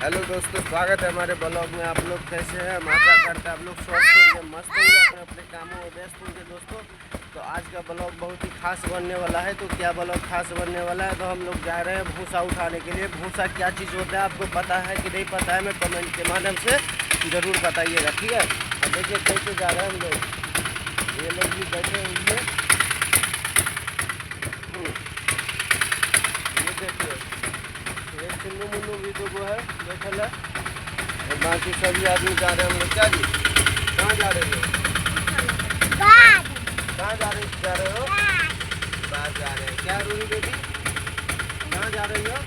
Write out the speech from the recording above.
Hello दोस्तों, स्वागत है हमारे ब्लॉग में। आप लोग कैसे हैं? हम आशा करते हैं आप लोग स्वस्थ होंगे, मस्त होंगे, अपने अपने कामों में व्यस्त होंगे। दोस्तों, तो आज का ब्लॉग बहुत ही खास बनने वाला है। तो क्या ब्लॉग खास बनने वाला है? तो हम लोग जा रहे हैं भूसा उठाने के लिए। भूसा क्या चीज़ होता है, आपको पता है कि नहीं पता है, मैं कमेंट के माध्यम से ज़रूर बताइएगा, ठीक है। और देखिए कैसे जा रहे हैं हम लोग, ये लोग भी बैठे हुए हैं। ये देखिए, ये चिन्नू मुन्नू भी दो है बैठल है, और बाकी सभी आदमी जा रहे हैं। हम लोग क्या जी, कहाँ जा रहे हो? कहाँ जा रहे हो? बाहर जा रहे हैं। क्या रूही बेटी, कहाँ जा रही हो?